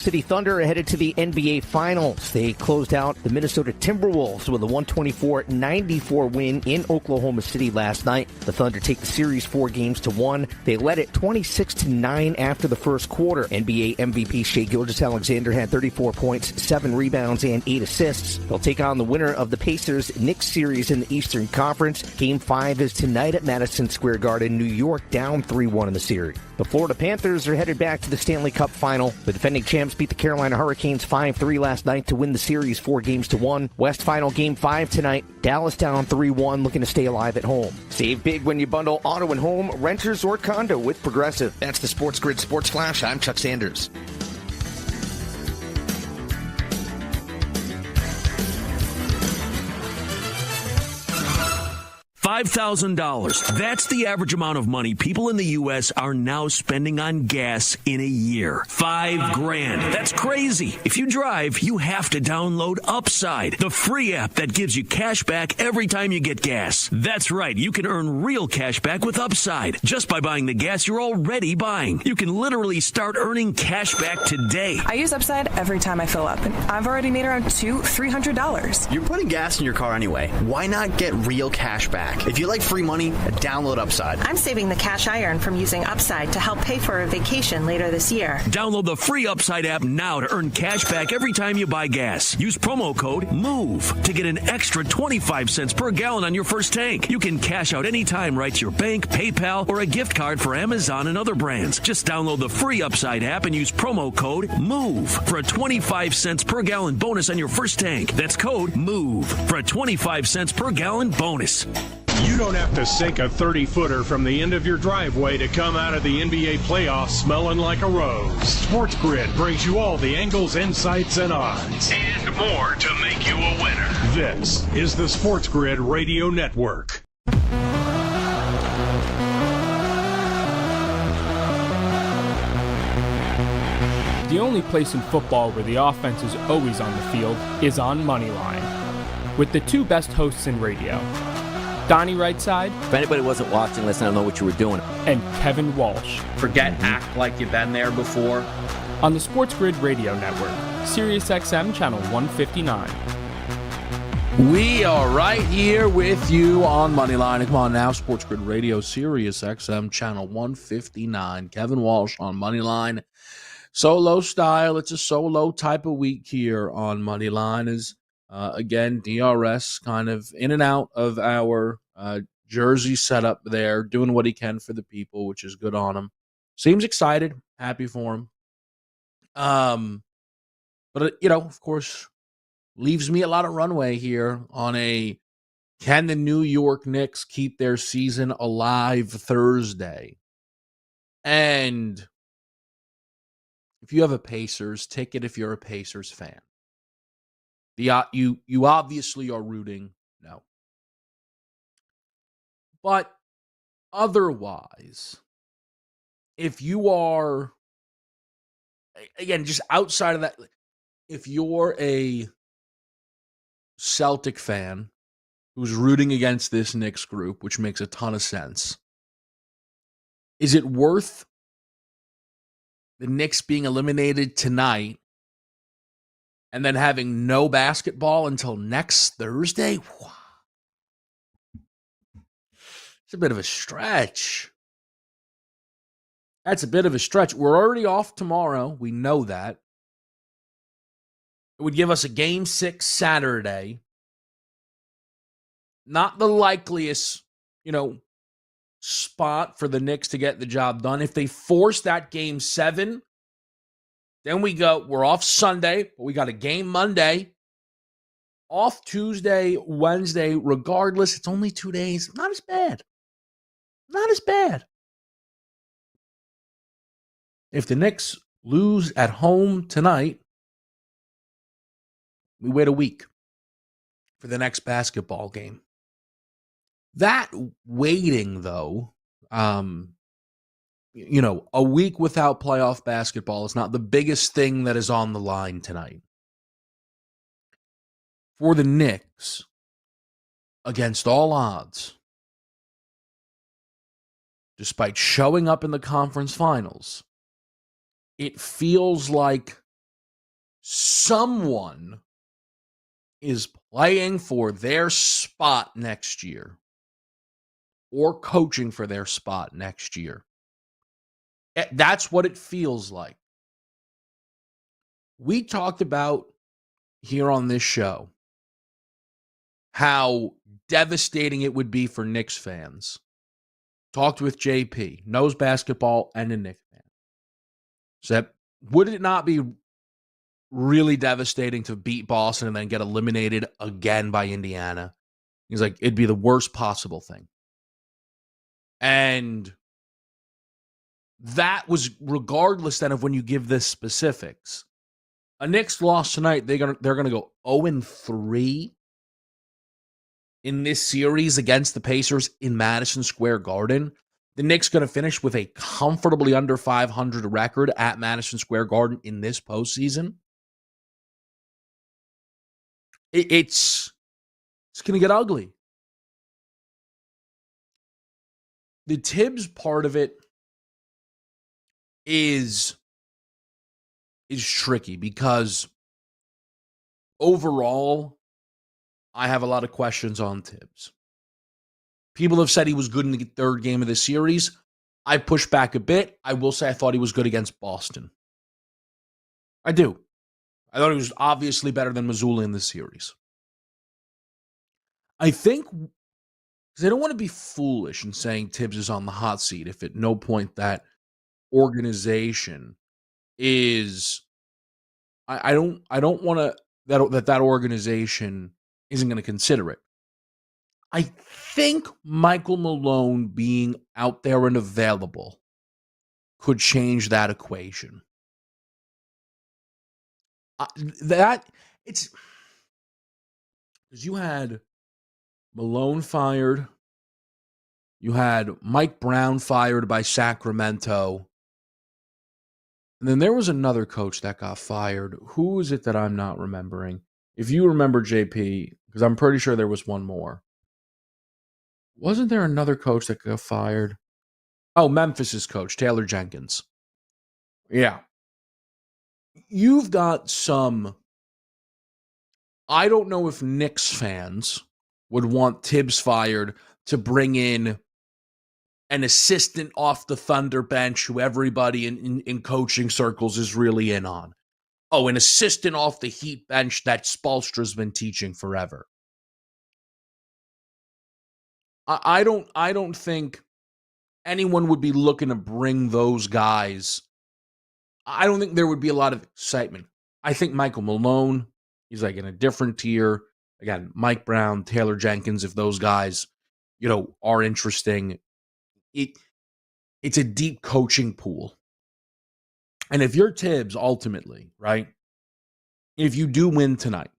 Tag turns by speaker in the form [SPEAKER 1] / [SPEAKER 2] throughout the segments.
[SPEAKER 1] City Thunder are headed to the NBA Finals. They closed out the Minnesota Timberwolves with a 124-94 win in Oklahoma City last night. The Thunder take the series 4-1. They led it 26-9 after the first quarter. NBA MVP Shai Gilgeous-Alexander had 34 points, 7 rebounds, and 8 assists. They'll take on the winner of the Pacers-Knicks series in the Eastern Conference. Game 5 is tonight at Madison Square Garden. New York down 3-1 in the series. The Florida Panthers are headed back to the Stanley Cup Final. The defending champs beat the Carolina Hurricanes 5-3 last night to win the series 4-1. West Final Game 5 tonight. Dallas down 3-1, looking to stay alive at home. Save big when you bundle auto and home, renters, or condo with Progressive.
[SPEAKER 2] That's the Sports Grid Sports Flash. I'm Chuck Sanders.
[SPEAKER 3] $5,000. That's the average amount of money people in the U.S. are now spending on gas in a year. $5,000. That's crazy. If you drive, you have to download Upside, the free app that gives you cash back every time you get gas. That's right. You can earn real cash back with Upside just by buying the gas you're already buying. You can literally start earning cash back today.
[SPEAKER 4] I use Upside every time I fill up, and I've already made around $300.
[SPEAKER 5] You're putting gas in your car anyway. Why not get real cash back? If you like free money, download Upside.
[SPEAKER 6] I'm saving the cash I earn from using Upside to help pay for a vacation later this year.
[SPEAKER 3] Download the free Upside app now to earn cash back every time you buy gas. Use promo code MOVE to get an extra 25 cents per gallon on your first tank. You can cash out anytime right to your bank, PayPal, or a gift card for Amazon and other brands. Just download the free Upside app and use promo code MOVE for a 25 cents per gallon bonus on your first tank. That's code MOVE for a 25 cents per gallon bonus.
[SPEAKER 7] You don't have to sink a 30-footer from the end of your driveway to come out of the NBA playoffs smelling like a rose. Sports Grid brings you all the angles, insights, and odds.
[SPEAKER 8] And more to make you a winner.
[SPEAKER 7] This is the Sports Grid Radio Network.
[SPEAKER 9] The only place in football where the offense is always on the field is on Moneyline. With the two best hosts in radio, Donnie Rightside.
[SPEAKER 10] If anybody wasn't watching, let's not know what you were doing.
[SPEAKER 9] And Kevin Walsh.
[SPEAKER 11] Act like you've been there before.
[SPEAKER 9] On the Sports Grid Radio Network, SiriusXM Channel 159.
[SPEAKER 12] We are right here with you on Moneyline. Come on now, Sports Grid Radio, SiriusXM Channel 159. Kevin Walsh on Moneyline. Solo style. It's a solo type of week here on Moneyline. Again, DRS kind of in and out of our jersey setup there, doing what he can for the people, which is good on him. Seems excited, happy for him. But, of course, leaves me a lot of runway here on can the New York Knicks keep their season alive Thursday? And if you have a Pacers ticket, if you're a Pacers fan, you obviously are rooting no. But otherwise, if you are, again, just outside of that, if you're a Celtic fan who's rooting against this Knicks group, which makes a ton of sense, is it worth the Knicks being eliminated tonight and then having no basketball until next Thursday? Wow. It's a bit of a stretch. That's a bit of a stretch. We're already off tomorrow. We know that. It would give us a Game 6 Saturday. Not the likeliest, spot for the Knicks to get the job done. If they force that Game 7, then we're off Sunday, but we got a game Monday. Off Tuesday, Wednesday, regardless, it's only 2 days. Not as bad. Not as bad. If the Knicks lose at home tonight, we wait a week for the next basketball game. That waiting, though, a week without playoff basketball is not the biggest thing that is on the line tonight. For the Knicks, against all odds, despite showing up in the conference finals, it feels like someone is playing for their spot next year or coaching for their spot next year. That's what it feels like. We talked about here on this show how devastating it would be for Knicks fans. Talked with JP, knows basketball and a Knicks fan. So would it not be really devastating to beat Boston and then get eliminated again by Indiana? He's like, it'd be the worst possible thing. And that was regardless then of when you give the specifics. A Knicks loss tonight, they're gonna go 0-3 in this series against the Pacers in Madison Square Garden. The Knicks going to finish with a comfortably under 500 record at Madison Square Garden in this postseason. It's going to get ugly. The Tibbs part of it is tricky because overall, I have a lot of questions on Tibbs. People have said he was good in the third game of the series. I push back a bit. I will say I thought he was good against Boston. I do. I thought he was obviously better than Mazzulla in this series. I think, because I don't want to be foolish in saying Tibbs is on the hot seat if at no point that organization is, I don't want to, that organization isn't going to consider it. I think Michael Malone being out there and available could change that equation. It's because you had Malone fired, you had Mike Brown fired by Sacramento, and then there was another coach that got fired. Who is it that I'm not remembering? If you remember, JP, because I'm pretty sure there was one more. Wasn't there another coach that got fired? Oh, Memphis's coach, Taylor Jenkins. Yeah. You've got some, I don't know if Knicks fans would want Tibbs fired to bring in an assistant off the Thunder bench who everybody in coaching circles is really in on. Oh, an assistant off the Heat bench that Spoelstra's been teaching forever. I don't think anyone would be looking to bring those guys. I don't think there would be a lot of excitement. I think Michael Malone, he's like in a different tier. Again, Mike Brown, Taylor Jenkins, if those guys, are interesting. It's a deep coaching pool. And if you're Tibbs, ultimately, right? If you do win tonight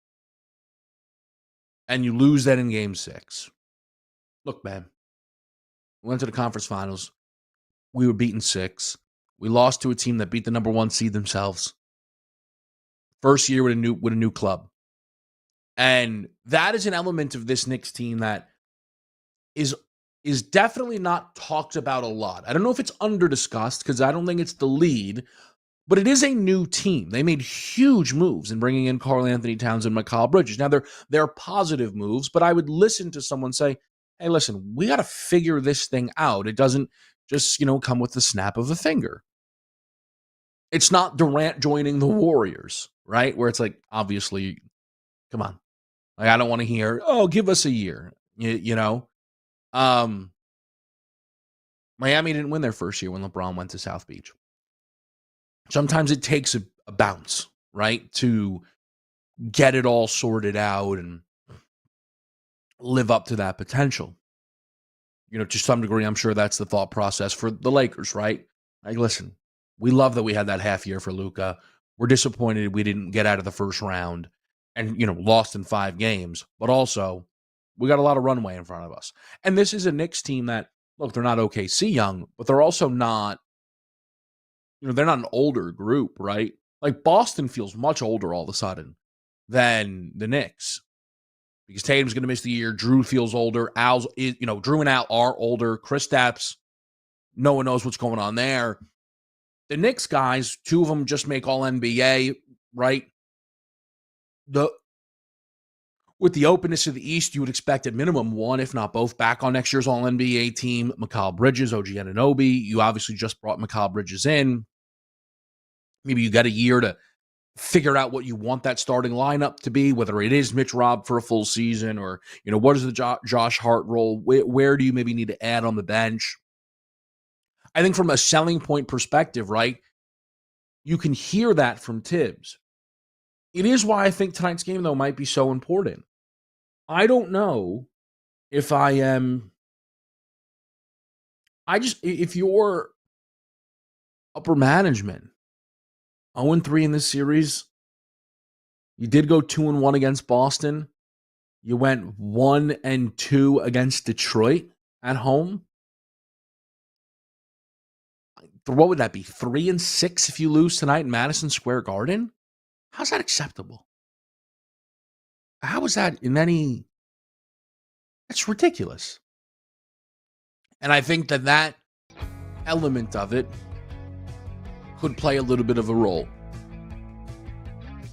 [SPEAKER 12] and you lose that in game 6, look, man, we went to the conference finals. We were beaten 6. We lost to a team that beat the number 1 seed themselves. First year with a new club. And that is an element of this Knicks team that is definitely not talked about a lot. I don't know if it's under-discussed because I don't think it's the lead, but it is a new team. They made huge moves in bringing in Karl Anthony Towns and Mikal Bridges. Now, they're positive moves, but I would listen to someone say, hey, listen, we got to figure this thing out. It doesn't just, come with the snap of a finger. It's not Durant joining the Warriors, right? Where it's like, obviously, come on. Like, I don't want to hear, oh, give us a year, Miami didn't win their first year when LeBron went to South Beach. Sometimes it takes a bounce, right, to get it all sorted out and live up to that potential. To some degree, I'm sure that's the thought process for the Lakers, right? Like, listen, we love that we had that half year for Luka. We're disappointed we didn't get out of the first round and, lost in 5 games. But also, we got a lot of runway in front of us. And this is a Knicks team that, look, they're not OKC young, but they're also not, they're not an older group, right? Like, Boston feels much older all of a sudden than the Knicks. Because Tatum's going to miss the year. Drew feels older. Drew and Al are older. Kristaps, no one knows what's going on there. The Knicks guys, 2 of them just make All-NBA, right? with the openness of the East, you would expect at minimum one, if not both, back on next year's All-NBA team. Mikal Bridges, OG Anunoby. You obviously just brought Mikal Bridges in. Maybe you got a year to figure out what you want that starting lineup to be, whether it is Mitch Robb for a full season or, what is the Josh Hart role? Where do you maybe need to add on the bench? I think from a selling point perspective, right, you can hear that from Tibbs. It is why I think tonight's game, though, might be so important. I don't know if I am... if you're upper management, 0-3 in this series, you did go 2-1 against Boston. You went 1-2 against Detroit at home. What would that be? 3-6 if you lose tonight in Madison Square Garden? How's that acceptable? How is that in any... That's ridiculous. And I think that element of it could play a little bit of a role.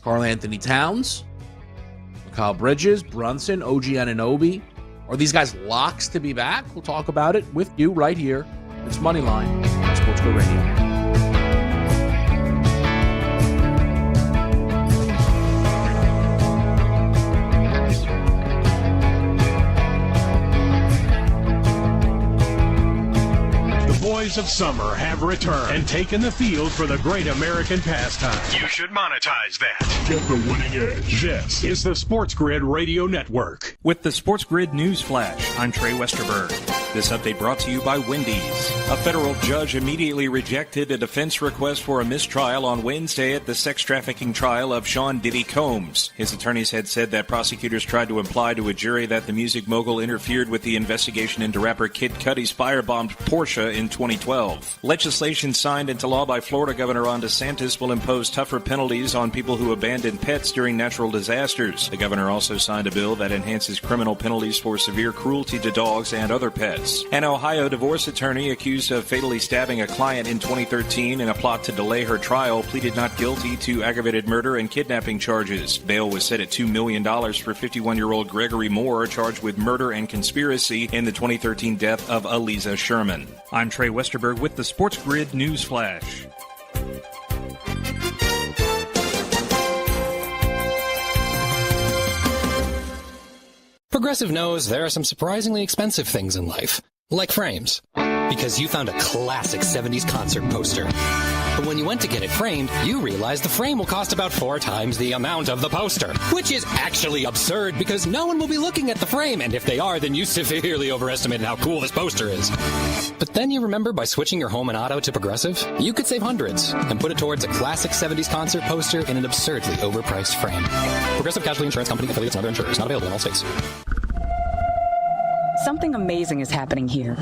[SPEAKER 12] Karl Anthony Towns, Mikal Bridges, Brunson, OG Anunoby. Are these guys locks to be back? We'll talk about it with you right here. It's Moneyline on Sports Grid Radio.
[SPEAKER 7] Of summer have returned and taken the field for the great American pastime. You should monetize that. Get the winning edge. This is the Sports Grid Radio Network.
[SPEAKER 13] With the Sports Grid News Flash, I'm Trey Westerberg. This update brought to you by Wendy's. A federal judge immediately rejected a defense request for a mistrial on Wednesday at the sex trafficking trial of Sean Diddy Combs. His attorneys had said that prosecutors tried to imply to a jury that the music mogul interfered with the investigation into rapper Kid Cudi's firebombed Porsche in 2012. Legislation signed into law by Florida Governor Ron DeSantis will impose tougher penalties on people who abandon pets during natural disasters. The governor also signed a bill that enhances criminal penalties for severe cruelty to dogs and other pets. An Ohio divorce attorney accused of fatally stabbing a client in 2013 in a plot to delay her trial pleaded not guilty to aggravated murder and kidnapping charges. Bail was set at $2 million for 51-year-old Gregory Moore, charged with murder and conspiracy in the 2013 death of Aliza Sherman. I'm Trey Westerberg with the Sports Grid News Flash.
[SPEAKER 14] Progressive knows there are some surprisingly expensive things in life, like frames. Because you found a classic 70s concert poster. But when you went to get it framed, you realized the frame will cost about 4 times the amount of the poster. Which is actually absurd because no one will be looking at the frame, and if they are, then you severely overestimated how cool this poster is. But then you remember by switching your home and auto to Progressive, you could save hundreds and put it towards a classic 70s concert poster in an absurdly overpriced frame. Progressive Casualty Insurance Company, affiliates, and other insurers. Not available in all states.
[SPEAKER 15] Something amazing is happening here.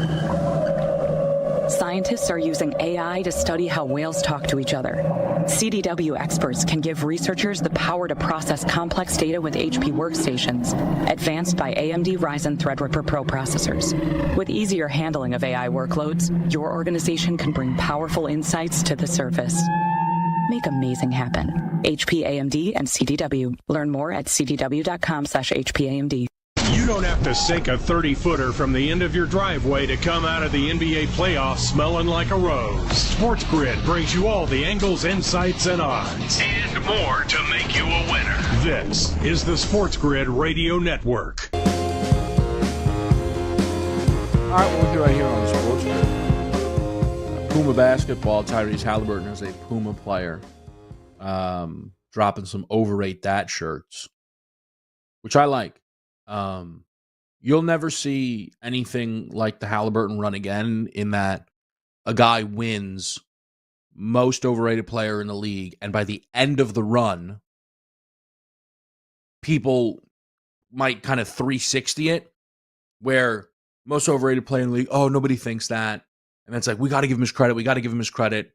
[SPEAKER 15] Scientists are using AI to study how whales talk to each other. CDW experts can give researchers the power to process complex data with HP workstations, advanced by AMD Ryzen Threadripper Pro processors. With easier handling of AI workloads, your organization can bring powerful insights to the surface. Make amazing happen. HP, AMD, and CDW. Learn more at cdw.com/HPAMD.
[SPEAKER 7] You don't have to sink a 30-footer from the end of your driveway to come out of the NBA playoffs smelling like a rose. Sports Grid brings you all the angles, insights, and odds.
[SPEAKER 8] And more to make you a winner.
[SPEAKER 7] This is the Sports Grid Radio Network.
[SPEAKER 12] All right, we'll be right here on Sports Grid. Puma basketball, Tyrese Halliburton is a Puma player. Dropping some overrate that shirts, which I like. You'll never see anything like the Halliburton run again, in that a guy wins most overrated player in the league, and by the end of the run, people might kind of 360 it, where most overrated player in the league, oh, nobody thinks that. And then it's like, we got to give him his credit. We got to give him his credit.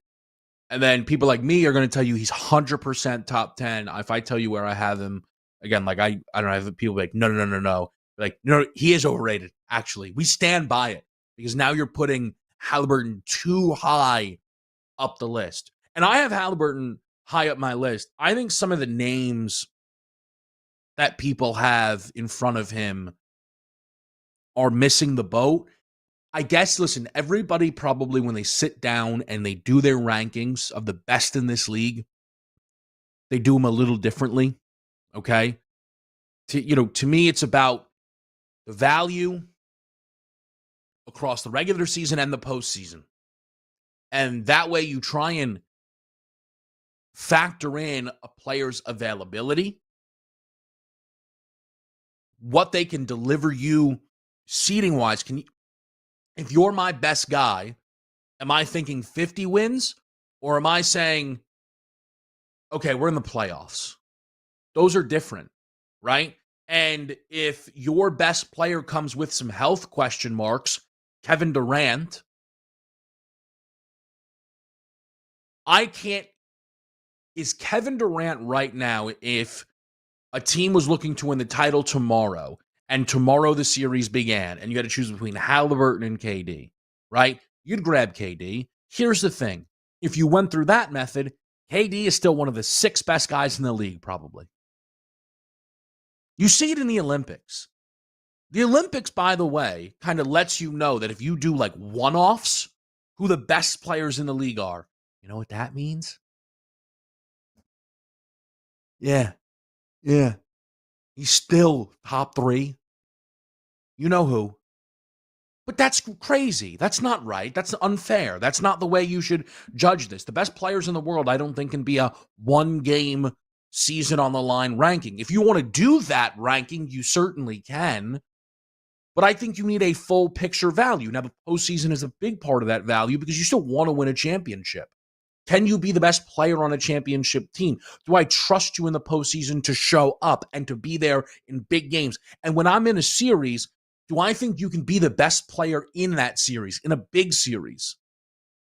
[SPEAKER 12] And then people like me are going to tell you he's 100% top 10. If I tell you where I have him, again, like I don't have people like, no. Like, no, he is overrated, actually. We stand by it, because now you're putting Halliburton too high up the list. And I have Halliburton high up my list. I think some of the names that people have in front of him are missing the boat. I guess, listen, everybody probably when they sit down and they do their rankings of the best in this league, they do them a little differently, okay? To me, it's about the value across the regular season and the postseason. And that way you try and factor in a player's availability, what they can deliver you seeding-wise. If you're my best guy, am I thinking 50 wins? Or am I saying, okay, we're in the playoffs? Those are different, right? And if your best player comes with some health question marks, Kevin Durant, is Kevin Durant right now, if a team was looking to win the title tomorrow, and tomorrow the series began, and you had to choose between Halliburton and KD, right? You'd grab KD. Here's the thing. If you went through that method, KD is still one of the 6 best guys in the league, probably. You see it in the Olympics. The Olympics, by the way, kind of lets you know that if you do like one-offs, who the best players in the league are. You know what that means? Yeah. He's still top 3. You know who. But that's crazy. That's not right. That's unfair. That's not the way you should judge this. The best players in the world, I don't think, can be a one-game season on the line ranking. If you want to do that ranking, you certainly can. But I think you need a full picture value. Now, the postseason is a big part of that value because you still want to win a championship. Can you be the best player on a championship team? Do I trust you in the postseason to show up and to be there in big games? And when I'm in a series, do I think you can be the best player in that series, in a big series?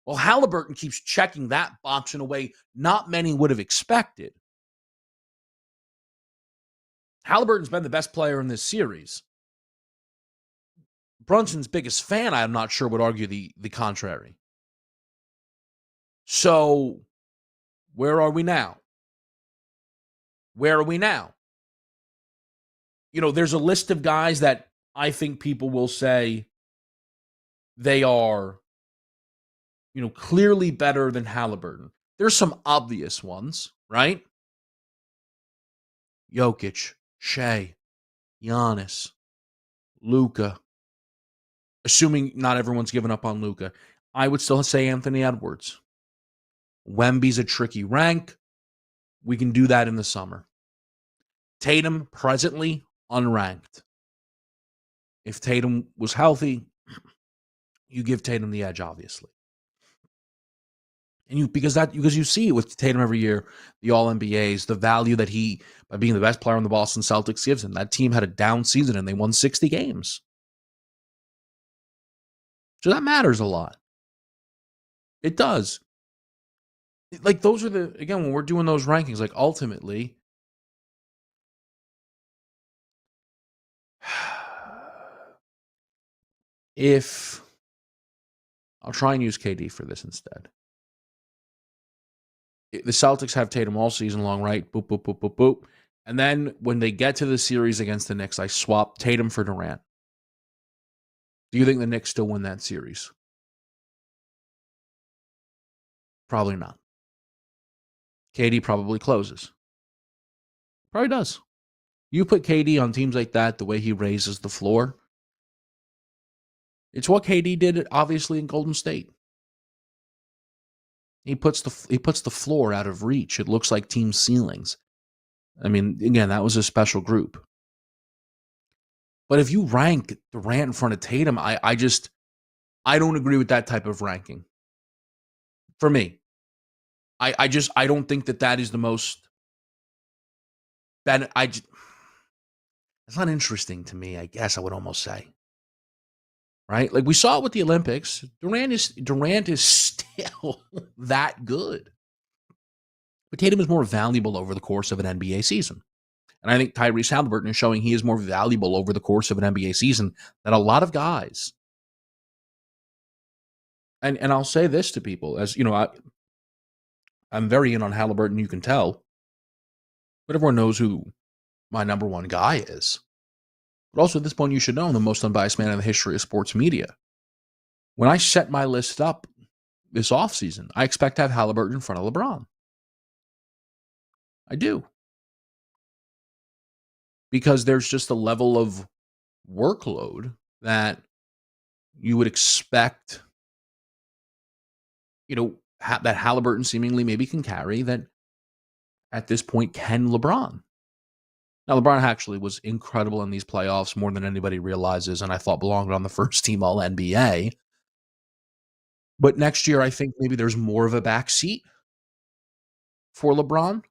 [SPEAKER 12] Well, Halliburton keeps checking that box in a way not many would have expected. Halliburton's been the best player in this series. Brunson's biggest fan, I'm not sure, would argue the contrary. So, where are we now? There's a list of guys that I think people will say they are, clearly better than Halliburton. There's some obvious ones, right? Jokic, Shea, Giannis, Luka. Assuming not everyone's given up on Luka, I would still say Anthony Edwards. Wemby's a tricky rank. We can do that in the summer. Tatum, presently, unranked. If Tatum was healthy, you give Tatum the edge, obviously. And because you see it with Tatum every year, the All-NBAs, the value that he, by being the best player on the Boston Celtics, gives him. That team had a down season and they won 60 games. So that matters a lot. It does. Like, those are again, when we're doing those rankings, like, ultimately, I'll try and use KD for this instead. The Celtics have Tatum all season long, right? Boop, boop, boop, boop, boop. And then when they get to the series against the Knicks, I swap Tatum for Durant. Do you think the Knicks still win that series? Probably not. KD probably closes. Probably does. You put KD on teams like that, the way he raises the floor, it's what KD did, obviously, in Golden State. He puts the floor out of reach. It looks like team ceilings. I mean, again, that was a special group. But if you rank Durant in front of Tatum, I don't agree with that type of ranking. For me, I don't think that is the most. It's not interesting to me, I guess I would almost say. Right? Like we saw it with the Olympics. Durant is still that good. But Tatum is more valuable over the course of an NBA season. And I think Tyrese Halliburton is showing he is more valuable over the course of an NBA season than a lot of guys. And I'll say this to people, as you know, I'm very in on Halliburton, you can tell. But everyone knows who my number one guy is. But also at this point, you should know I'm the most unbiased man in the history of sports media. When I set my list up this offseason, I expect to have Halliburton in front of LeBron. I do. Because there's just a level of workload that you would expect, that Halliburton seemingly maybe can carry that at this point can LeBron. Now, LeBron actually was incredible in these playoffs more than anybody realizes, and I thought belonged on the first team All-NBA. But next year, I think maybe there's more of a backseat for LeBron.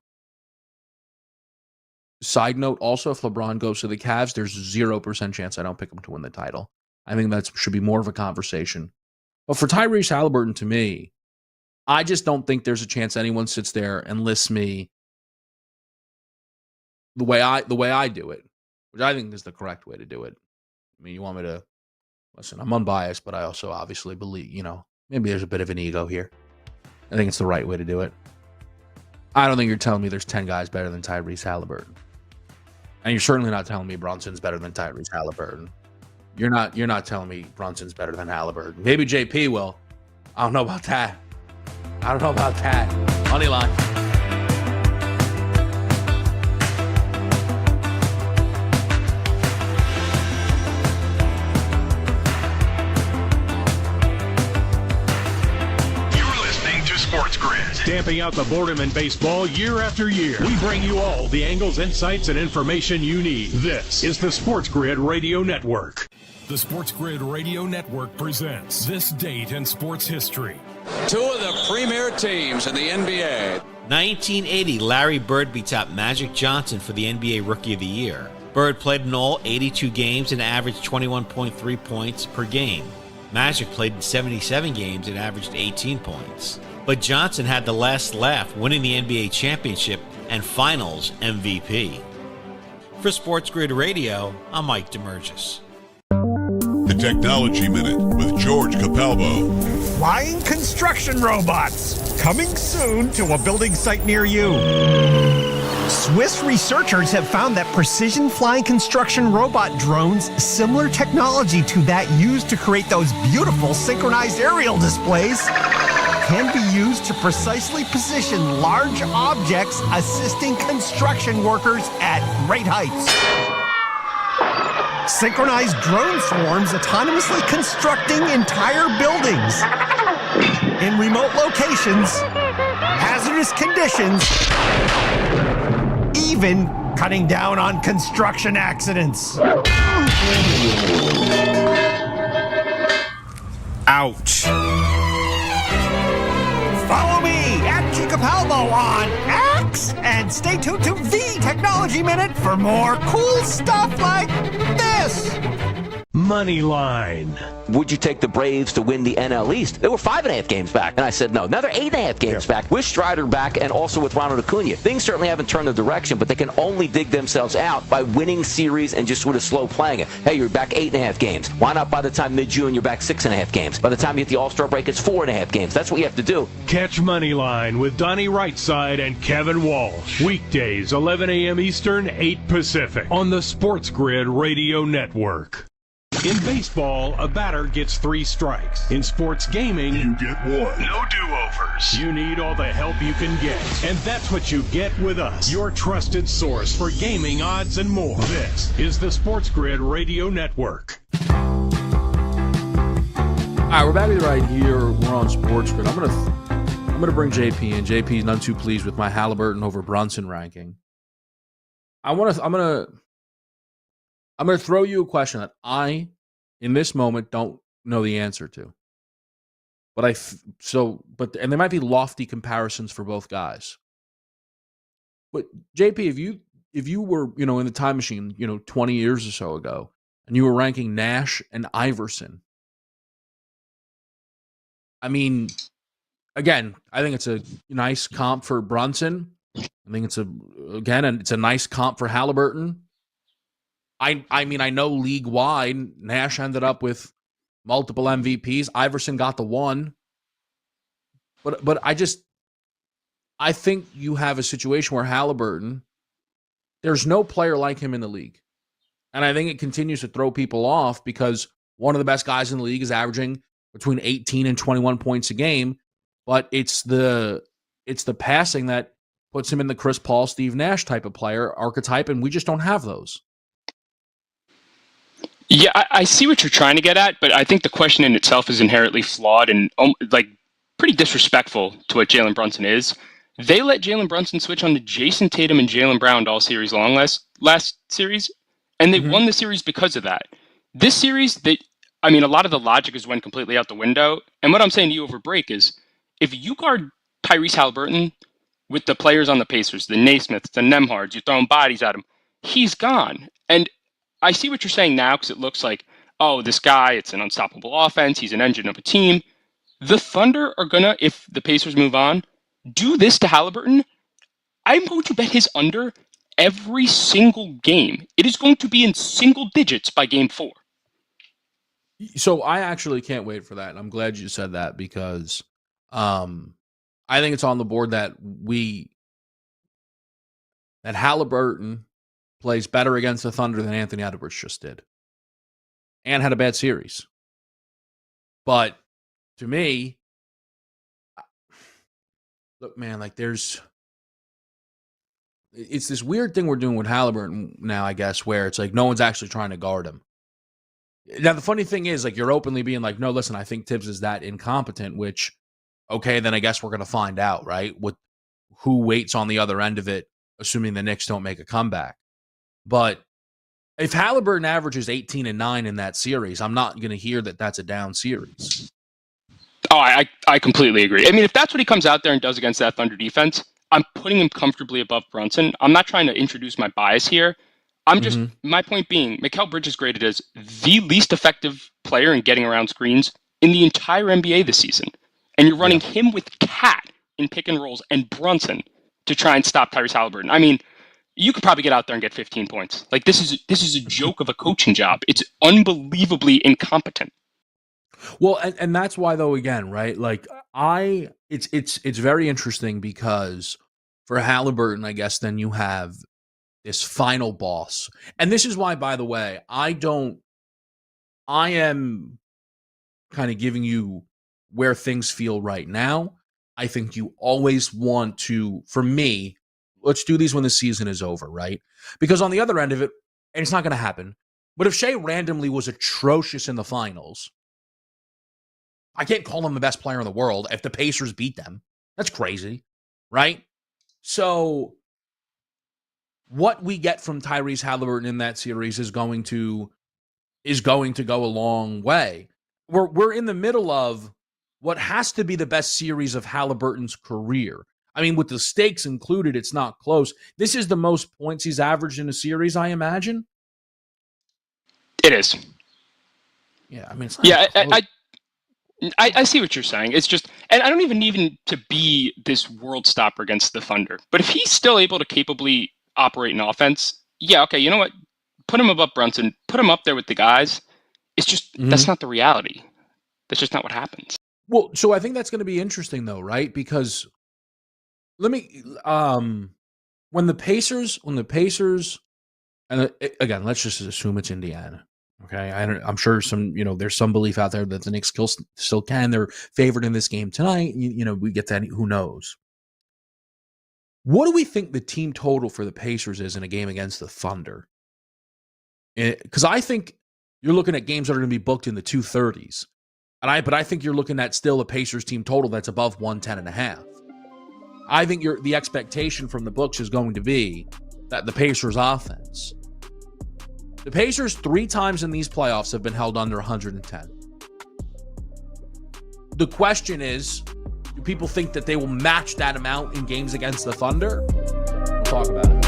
[SPEAKER 12] Side note, also, if LeBron goes to the Cavs, there's 0% chance I don't pick him to win the title. I think that should be more of a conversation. But for Tyrese Halliburton, to me, I just don't think there's a chance anyone sits there and lists me the way I do it, which I think is the correct way to do it. I mean, you want me to listen? I'm unbiased, but I also obviously believe, maybe there's a bit of an ego here. I think it's the right way to do it. I don't think you're telling me there's 10 guys better than Tyrese Halliburton, and you're certainly not telling me Brunson's better than Tyrese Halliburton. You're not telling me Brunson's better than Halliburton. Maybe JP will. I don't know about that. Moneyline.
[SPEAKER 7] Stamping out the boredom in baseball year after year. We bring you all the angles, insights, and information you need. This is the Sports Grid Radio Network.
[SPEAKER 16] The Sports Grid Radio Network presents This Date in Sports History.
[SPEAKER 17] Two of the premier teams in the NBA.
[SPEAKER 18] 1980, Larry Bird beats out Magic Johnson for the NBA Rookie of the Year. Bird played in all 82 games and averaged 21.3 points per game. Magic played in 77 games and averaged 18 points. But Johnson had the last laugh, winning the NBA championship and finals MVP. For Sports Grid Radio, I'm Mike DeMurgis.
[SPEAKER 19] The Technology Minute with George Capalbo.
[SPEAKER 20] Flying construction robots, coming soon to a building site near you. Swiss researchers have found that precision flying construction robot drones, similar technology to that used to create those beautiful synchronized aerial displays, can be used to precisely position large objects, assisting construction workers at great heights. Synchronized drone swarms autonomously constructing entire buildings in remote locations, hazardous conditions, even cutting down on construction accidents. Ouch. Follow me at Capalbo on X and stay tuned to the Technology Minute for more cool stuff like this.
[SPEAKER 7] Moneyline.
[SPEAKER 10] Would you take the Braves to win the NL East? They were 5.5 games back. And I said no. Now they're 8.5 games back with Strider back and also with Ronald Acuna. Things certainly haven't turned the direction, but they can only dig themselves out by winning series and just sort of slow playing it. Hey, you're back 8.5 games. Why not by the time mid-June you're back 6.5 games? By the time you hit the All-Star break, it's 4.5 games. That's what you have to do.
[SPEAKER 7] Catch Moneyline with Donnie Rightside and Kevin Walsh. Weekdays, 11 a.m. Eastern, 8 Pacific. On the Sports Grid Radio Network. In baseball, a batter gets 3 strikes. In sports gaming, you get 1.
[SPEAKER 8] No do-overs.
[SPEAKER 7] You need all the help you can get. And that's what you get with us, your trusted source for gaming odds and more. This is the Sports Grid Radio Network.
[SPEAKER 12] All right, we're back right here. We're on Sports Grid. I'm gonna bring JP in. JP's none too pleased with my Halliburton over Brunson ranking. I'm gonna throw you a question that I, in this moment, don't know the answer to. But and there might be lofty comparisons for both guys. But JP, if you were, in the time machine, 20 years or so ago, and you were ranking Nash and Iverson, I mean, again, I think it's a nice comp for Brunson. I think it's a nice comp for Halliburton. I mean, I know league-wide, Nash ended up with multiple MVPs. Iverson got the one. But I think you have a situation where Halliburton There's no player like him in the league. And I think it continues to throw people off because one of the best guys in the league is averaging between 18 and 21 points a game, but it's the passing that puts him in the Chris Paul, Steve Nash type of player archetype, and we just don't have those.
[SPEAKER 9] Yeah, I see what you're trying to get at, but I think the question in itself is inherently flawed and pretty disrespectful to what Jalen Brunson is. They let Jalen Brunson switch on to Jason Tatum and Jaylen Brown all series long last series, and they won the series because of that. This series, a lot of the logic is went completely out the window. And what I'm saying to you over break is, if you guard Tyrese Halliburton with the players on the Pacers, the Naismiths, the Nembhards, you're throwing bodies at him, he's gone. And I see what you're saying now because it looks like, oh, this guy, it's an unstoppable offense. He's an engine of a team. The Thunder are going to, if the Pacers move on, do this to Halliburton. I'm going to bet his under every single game. It is going to be in single digits by game 4.
[SPEAKER 12] So I actually can't wait for that. And I'm glad you said that because I think it's on the board that Halliburton plays better against the Thunder than Anthony Edwards just did. And had a bad series. But to me, look, man, it's this weird thing we're doing with Halliburton now, I guess, where it's like no one's actually trying to guard him. Now, the funny thing is, you're openly being like, no, listen, I think Tibbs is that incompetent, which, okay, then I guess we're going to find out, right? With who waits on the other end of it, assuming the Knicks don't make a comeback. But if Halliburton averages 18 and 9 in that series, I'm not going to hear that that's a down series.
[SPEAKER 9] Oh, I completely agree. If that's what he comes out there and does against that Thunder defense, I'm putting him comfortably above Brunson. I'm not trying to introduce my bias here. I'm just, my point being, Mikal Bridges graded as the least effective player in getting around screens in the entire NBA this season. And you're running him with Cat in pick and rolls and Brunson to try and stop Tyrese Halliburton. You could probably get out there and get 15 points. This is a joke of a coaching job. It's unbelievably incompetent.
[SPEAKER 12] Well, and that's why, though, again, right? It's very interesting because for Halliburton, I guess, then you have this final boss. And this is why, by the way, I am kind of giving you where things feel right now. I think you always want to, for me, let's do these when the season is over, right? Because on the other end of it, and it's not going to happen, but if Shea randomly was atrocious in the finals, I can't call him the best player in the world if the Pacers beat them. That's crazy, right? So what we get from Tyrese Halliburton in that series is going to go a long way. We're in the middle of what has to be the best series of Halliburton's career. With the stakes included, it's not close. This is the most points he's averaged in a series, I imagine.
[SPEAKER 9] It is.
[SPEAKER 12] Yeah, it's not
[SPEAKER 9] I see what you're saying. It's just, and I don't even need to be this world stopper against the Thunder. But if he's still able to capably operate an offense, yeah, okay, you know what? Put him above Brunson. Put him up there with the guys. It's just, that's not the reality. That's just not what happens.
[SPEAKER 12] Well, so I think that's going to be interesting, though, right? Because when the Pacers, and again, let's just assume it's Indiana. Okay, I'm sure there's some belief out there that the Knicks still can. They're favored in this game tonight. We get that. Who knows? What do we think the team total for the Pacers is in a game against the Thunder? Because I think you're looking at games that are going to be booked in the 230s, but I think you're looking at still a Pacers team total that's above 110.5. I think the expectation from the books is going to be that the Pacers offense. The Pacers 3 times in these playoffs have been held under 110. The question is, do people think that they will match that amount in games against the Thunder? We'll talk about it.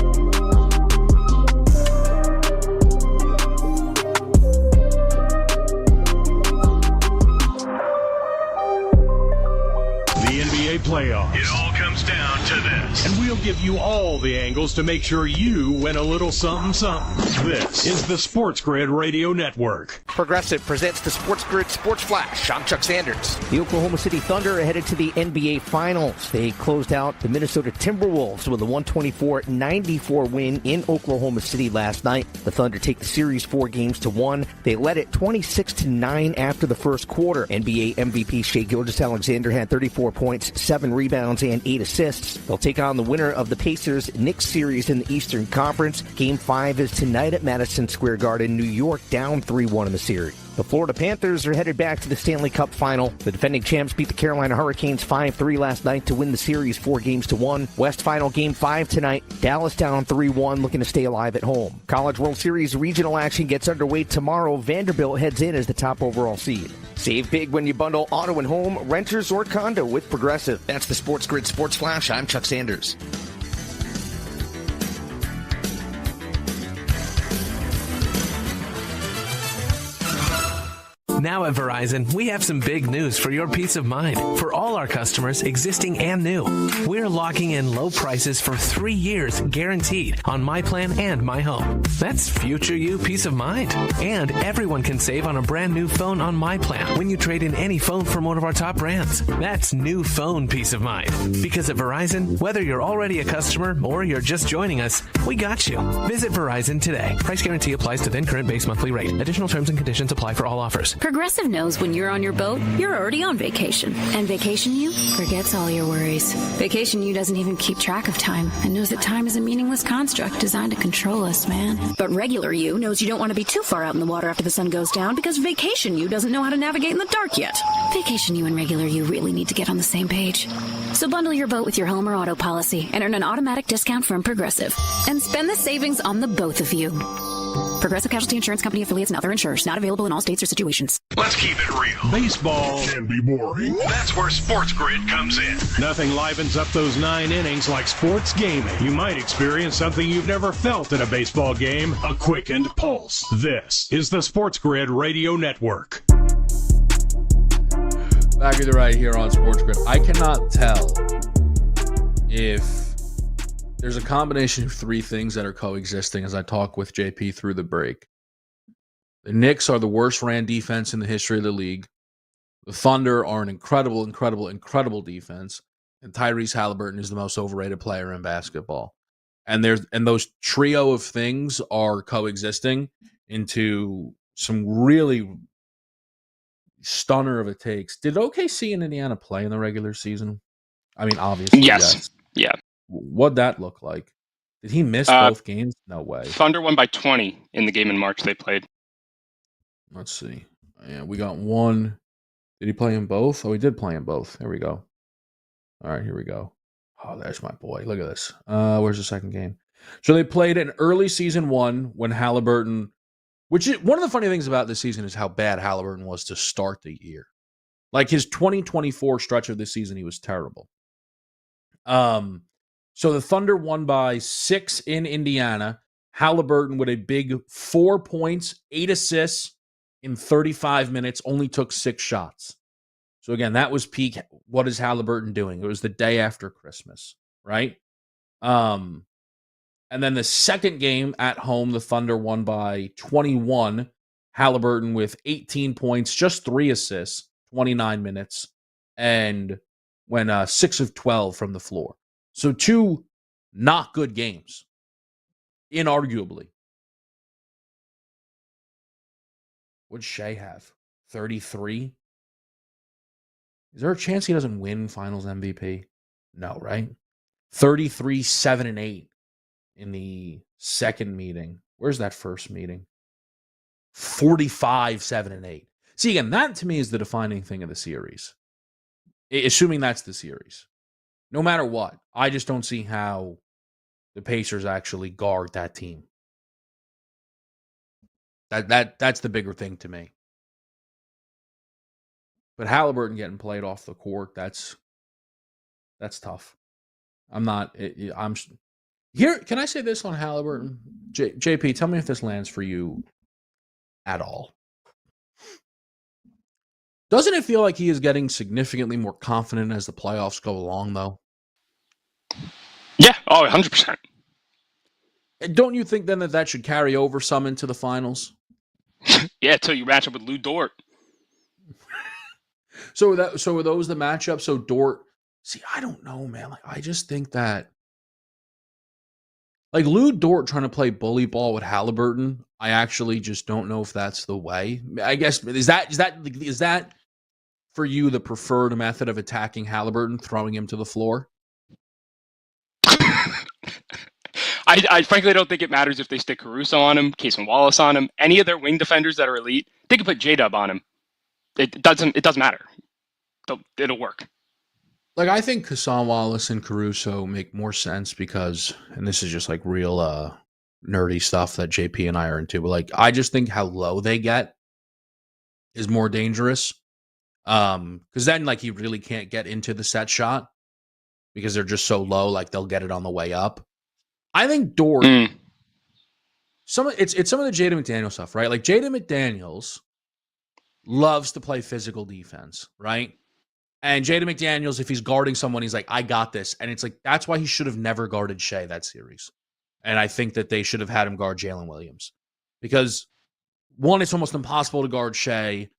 [SPEAKER 16] The NBA playoffs. It all comes down to this.
[SPEAKER 7] And we'll give you all the angles to make sure you win a little something something. This is the Sports Grid Radio Network.
[SPEAKER 1] Progressive presents the Sports Grid Sports Flash. I'm Chuck Sanders. The Oklahoma City Thunder are headed to the NBA Finals. They closed out the Minnesota Timberwolves with a 124-94 win in Oklahoma City last night. The Thunder take the series 4 games to 1. They led it 26-9 after the first quarter. NBA MVP Shai Gilgeous-Alexander had 34 points, 7 rebounds, and 8 assists. They'll take on the winner of the Pacers-Knicks series in the Eastern Conference. Game 5 is tonight at Madison Square Garden. New York down 3-1 in the series. The Florida Panthers are headed back to the Stanley Cup final. The defending champs beat the Carolina Hurricanes 5-3 last night to win the series 4 games to 1. West Final Game 5 tonight. Dallas down 3-1, looking to stay alive at home. College World Series regional action gets underway tomorrow. Vanderbilt heads in as the top overall seed. Save big when you bundle auto and home, renters, or condo with Progressive.
[SPEAKER 2] That's the Sports Grid Sports Flash. I'm Chuck Sanders.
[SPEAKER 21] Now at Verizon, we have some big news for your peace of mind. For all our customers, existing and new, we're locking in low prices for 3 years guaranteed on My Plan and My Home. That's future you peace of mind. And everyone can save on a brand new phone on My Plan when you trade in any phone from one of our top brands. That's new phone peace of mind. Because at Verizon, whether you're already a customer or you're just joining us, we got you. Visit Verizon today. Price guarantee applies to then current base monthly rate. Additional terms and conditions apply for all offers.
[SPEAKER 22] Progressive knows when you're on your boat, you're already on vacation. And Vacation You forgets all your worries. Vacation You doesn't even keep track of time and knows that time is a meaningless construct designed to control us, man. But Regular You knows you don't want to be too far out in the water after the sun goes down because Vacation You doesn't know how to navigate in the dark yet. Vacation You and Regular You really need to get on the same page. So bundle your boat with your home or auto policy and earn an automatic discount from Progressive. And spend the savings on the both of you. Progressive Casualty Insurance Company affiliates and other insurers. Not available in all states or situations.
[SPEAKER 8] Let's keep it real.
[SPEAKER 7] Baseball can be boring.
[SPEAKER 8] That's where Sports Grid comes in.
[SPEAKER 7] Nothing livens up those 9 innings like sports gaming. You might experience something you've never felt in a baseball game, a quickened pulse. This is the Sports Grid Radio Network.
[SPEAKER 12] Back with you right here on Sports Grid. I cannot tell if there's a combination of 3 things that are coexisting as I talk with JP through the break. The Knicks are the worst ran defense in the history of the league. The Thunder are an incredible defense. And Tyrese Halliburton is the most overrated player in basketball. And those trio of things are coexisting into some really stunner of a takes. Did OKC and Indiana play in the regular season? I mean, obviously, yes.
[SPEAKER 9] Yeah.
[SPEAKER 12] What'd that look like? Did he miss both games? No way.
[SPEAKER 9] Thunder won by 20 in the game in March they played.
[SPEAKER 12] Let's see. Yeah, we got one. Did he play in both? Oh, he did play in both. There we go. All right, here we go. Oh, there's my boy. Look at this. Where's the second game? So they played an early season 1 when Halliburton, which is one of the funny things about this season is how bad Halliburton was to start the year. Like his 2024 stretch of this season, he was terrible. So the Thunder won by 6 in Indiana. Halliburton with a big 4 points, 8 assists in 35 minutes, only took 6 shots. So again, that was peak. What is Halliburton doing? It was the day after Christmas, right? And then the second game at home, the Thunder won by 21. Halliburton with 18 points, just 3 assists, 29 minutes, and went 6 of 12 from the floor. So 2 not good games, inarguably. What'd Shai have? 33? Is there a chance he doesn't win Finals MVP? No, right? 33, 7, and 8 in the second meeting. Where's that first meeting? 45, 7, and 8. See, again, that to me is the defining thing of the series. Assuming that's the series. No matter what, I just don't see how the Pacers actually guard that team. That's the bigger thing to me. But Halliburton getting played off the court, that's tough. I'm here. Can I say this on Halliburton? JP, tell me if this lands for you at all. Doesn't it feel like he is getting significantly more confident as the playoffs go along, though?
[SPEAKER 9] Yeah, 100%.
[SPEAKER 12] Don't you think then that should carry over some into the finals?
[SPEAKER 9] Yeah, until you match up with Lou Dort.
[SPEAKER 12] So are those the matchups? So Dort, see, I don't know, man. Like, I just think that, like, Lou Dort trying to play bully ball with Halliburton, I actually just don't know if that's the way. I guess is that for you the preferred method of attacking Halliburton, throwing him to the floor?
[SPEAKER 9] I frankly don't think it matters if they stick Caruso on him, Casey Wallace on him, any of their wing defenders that are elite. They can put J-Dub on him. It doesn't matter. It'll work.
[SPEAKER 12] Like, I think Hassan Wallace and Caruso make more sense because, and this is just like real nerdy stuff that JP and I are into, but like, I just think how low they get is more dangerous. Because then, like, he really can't get into the set shot because they're just so low, like they'll get it on the way up. I think Dort, it's some of the Jaden McDaniels stuff, right? Like, Jaden McDaniels loves to play physical defense, right? And Jaden McDaniels, if he's guarding someone, he's like, I got this. And it's like, that's why he should have never guarded Shea that series. And I think that they should have had him guard Jalen Williams. Because, one, it's almost impossible to guard Shea.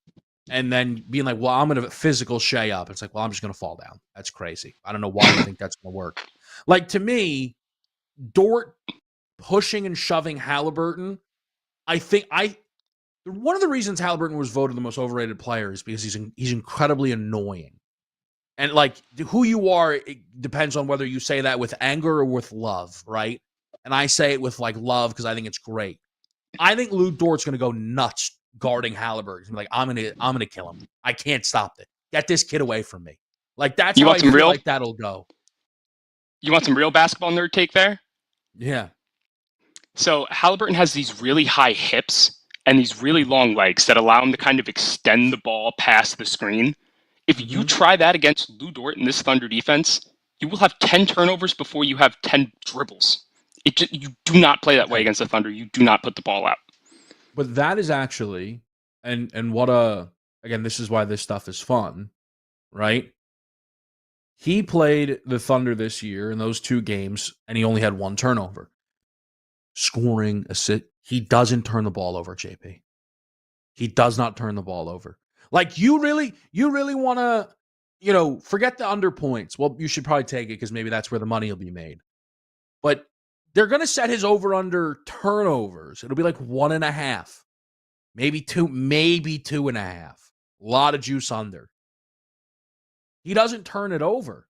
[SPEAKER 12] And then being like, well, I'm going to physical Shea up. It's like, well, I'm just going to fall down. That's crazy. I don't know why you think that's going to work. Like, to me, Dort pushing and shoving Halliburton, one of the reasons Halliburton was voted the most overrated player is because he's incredibly annoying. And, like, who you are, it depends on whether you say that with anger or with love, right? And I say it with, like, love because I think it's great. I think Lou Dort's going to go nuts guarding Halliburton. Like, I'm gonna kill him. I can't stop it. Get this kid away from me. Like, that's how I feel like that'll go.
[SPEAKER 9] You want some real basketball nerd take there?
[SPEAKER 12] Yeah.
[SPEAKER 9] So Halliburton has these really high hips and these really long legs that allow him to kind of extend the ball past the screen. If you try that against Lou Dort in this Thunder defense, you will have 10 turnovers before you have 10 dribbles. You do not play that way against the Thunder. You do not put the ball out.
[SPEAKER 12] But that is actually, and again, this is why this stuff is fun, right? He played the Thunder this year in those 2 games, and he only had 1 turnover. Scoring, assist, he doesn't turn the ball over, JP. He does not turn the ball over. Like, you really want to, forget the under points. Well, you should probably take it because maybe that's where the money will be made. But they're going to set his over-under turnovers. It'll be like 1.5. Maybe 2, maybe 2.5. A lot of juice under. He doesn't turn it over.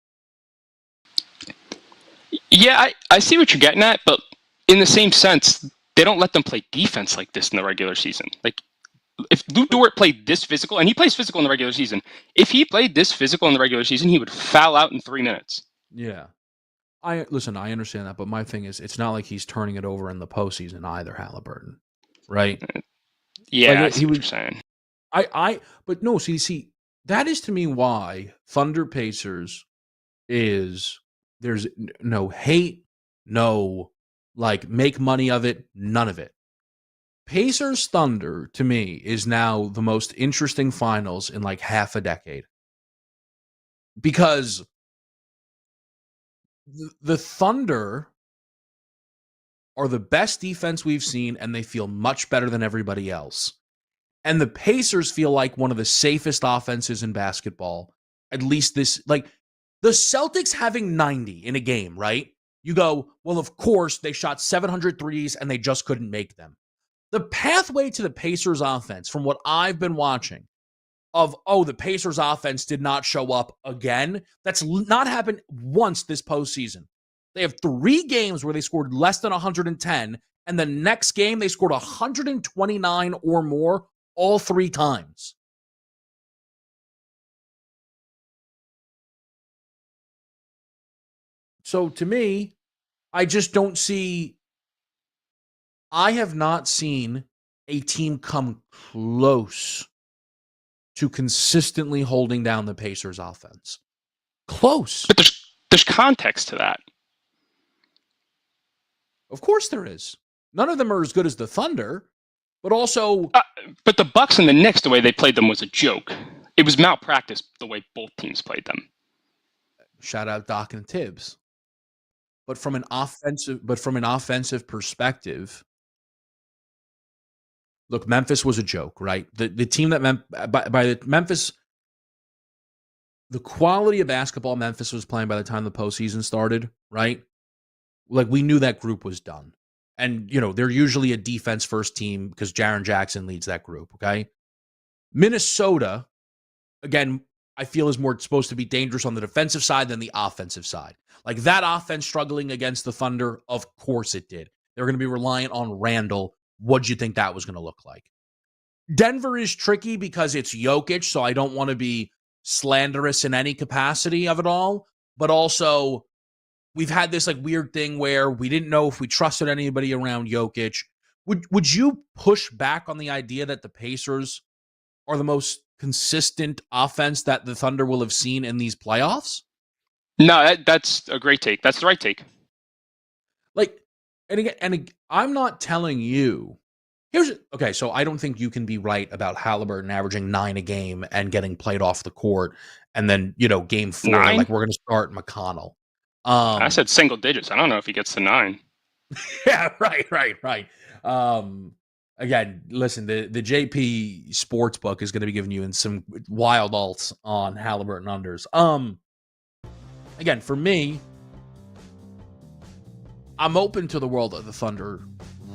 [SPEAKER 9] Yeah, I see what you're getting at, but in the same sense, they don't let them play defense like this in the regular season. Like, if Lou Dort played this physical, and he plays physical in the regular season, if he played this physical in the regular season, he would foul out in 3 minutes.
[SPEAKER 12] Yeah. I understand that, but my thing is, it's not like he's turning it over in the postseason either, Halliburton. Right?
[SPEAKER 9] Yeah, like, I see what you're saying.
[SPEAKER 12] But no, see, that is to me why Thunder Pacers is, there's no hate, no, like, make money of it, none of it. Pacers Thunder, to me, is now the most interesting finals in like half a decade. Because the Thunder are the best defense we've seen, and they feel much better than everybody else. And the Pacers feel like one of the safest offenses in basketball. At least this, like, the Celtics having 90 in a game, right? You go, well, of course, they shot 700 threes and they just couldn't make them. The pathway to the Pacers offense, from what I've been watching, the Pacers offense did not show up again. That's not happened once this postseason. They have 3 games where they scored less than 110, and the next game they scored 129 or more all 3 times. So to me, I just don't see, I have not seen a team come close to consistently holding down the Pacers offense. Close.
[SPEAKER 9] But there's context to that.
[SPEAKER 12] Of course there is. None of them are as good as the Thunder, but also...
[SPEAKER 9] but the Bucks and the Knicks, the way they played them was a joke. It was malpractice the way both teams played them.
[SPEAKER 12] Shout out Doc and Tibbs. But from an offensive perspective, look, Memphis was a joke, right? The team that Memphis, the quality of basketball Memphis was playing by the time the postseason started, right? Like, we knew that group was done. And, they're usually a defense-first team because Jaren Jackson leads that group, okay? Minnesota, again, I feel is more supposed to be dangerous on the defensive side than the offensive side. Like, that offense struggling against the Thunder, of course it did. They're going to be reliant on Randall. What'd you think that was going to look like? Denver is tricky because it's Jokic, so I don't want to be slanderous in any capacity of it all. But also, we've had this weird thing where we didn't know if we trusted anybody around Jokic. Would you push back on the idea that the Pacers are the most consistent offense that the Thunder will have seen in these playoffs?
[SPEAKER 9] No, that's a great take. That's the right take.
[SPEAKER 12] And again, I'm not telling you. So I don't think you can be right about Halliburton averaging 9 a game and getting played off the court, and then game 4,
[SPEAKER 9] 9?
[SPEAKER 12] we're going to start McConnell.
[SPEAKER 9] I said single digits. I don't know if he gets to 9.
[SPEAKER 12] Yeah, right. Again, listen, the JP Sportsbook is going to be giving you in some wild alts on Halliburton unders. Again, for me, I'm open to the world that the Thunder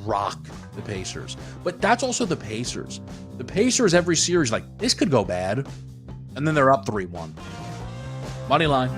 [SPEAKER 12] rock the Pacers. But that's also the Pacers. The Pacers, every series, this could go bad. And then they're up 3-1. Moneyline.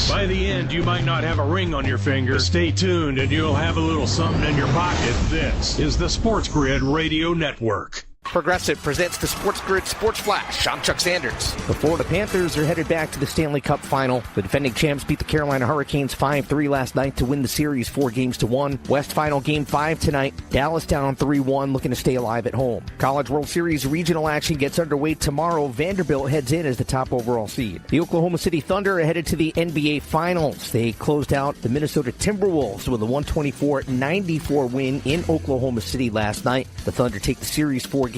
[SPEAKER 7] By the end, you might not have a ring on your finger. Stay tuned and you'll have a little something in your pocket. This is the Sports Grid Radio Network.
[SPEAKER 1] Progressive presents the Sports Grid Sports Flash. I'm Chuck Sanders. The Florida Panthers are headed back to the Stanley Cup Final. The defending champs beat the Carolina Hurricanes 5-3 last night to win the series 4-1. West Final Game 5 tonight. Dallas down 3-1, looking to stay alive at home. College World Series regional action gets underway tomorrow. Vanderbilt heads in as the top overall seed. The Oklahoma City Thunder are headed to the NBA Finals. They closed out the Minnesota Timberwolves with a 124-94 win in Oklahoma City last night. The Thunder take the series 4-1.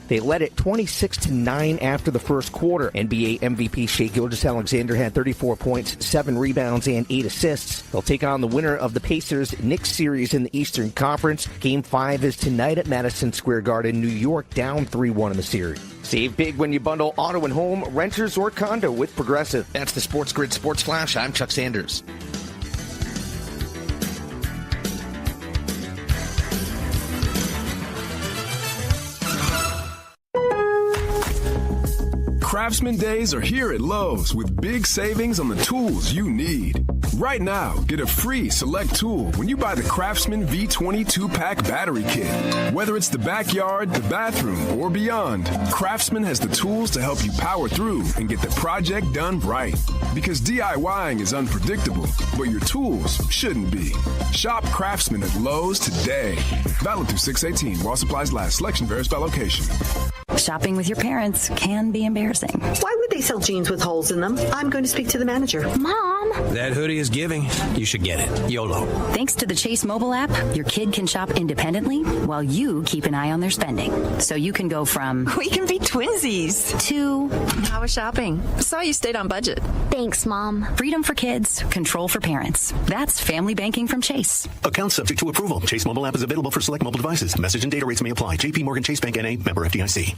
[SPEAKER 1] They led it 26-9 after the first quarter. NBA MVP Shai Gilgeous-Alexander had 34 points, 7 rebounds, and 8 assists. They'll take on the winner of the Pacers-Knicks series in the Eastern Conference. Game 5 is tonight at Madison Square Garden. New York down 3-1 in the series. Save big when you bundle auto and home, renters, or condo with Progressive.
[SPEAKER 2] That's the Sports Grid Sports Flash. I'm Chuck Sanders.
[SPEAKER 16] Craftsman Days are here at Lowe's with big savings on the tools you need. Right now, get a free select tool when you buy the Craftsman V20 2-pack battery kit. Whether it's the backyard, the bathroom, or beyond, Craftsman has the tools to help you power through and get the project done right. Because DIYing is unpredictable, but your tools shouldn't be. Shop Craftsman at Lowe's today. Valid through 6/18 while supplies last. Selection varies by location.
[SPEAKER 4] Shopping with your parents can be embarrassing.
[SPEAKER 5] Why would they sell jeans with holes in them? I'm going to speak to the manager.
[SPEAKER 4] Mom!
[SPEAKER 14] That hoodie is giving. You should get it. YOLO.
[SPEAKER 4] Thanks to the Chase mobile app, your kid can shop independently while you keep an eye on their spending. So you can go from,
[SPEAKER 23] we can be twinsies,
[SPEAKER 4] to,
[SPEAKER 23] how was shopping? Saw you stayed on budget.
[SPEAKER 22] Thanks, Mom.
[SPEAKER 4] Freedom for kids, control for parents. That's family banking from Chase.
[SPEAKER 24] Account subject to approval. Chase mobile app is available for select mobile devices. Message and data rates may apply. JP Morgan Chase Bank N.A. member FDIC.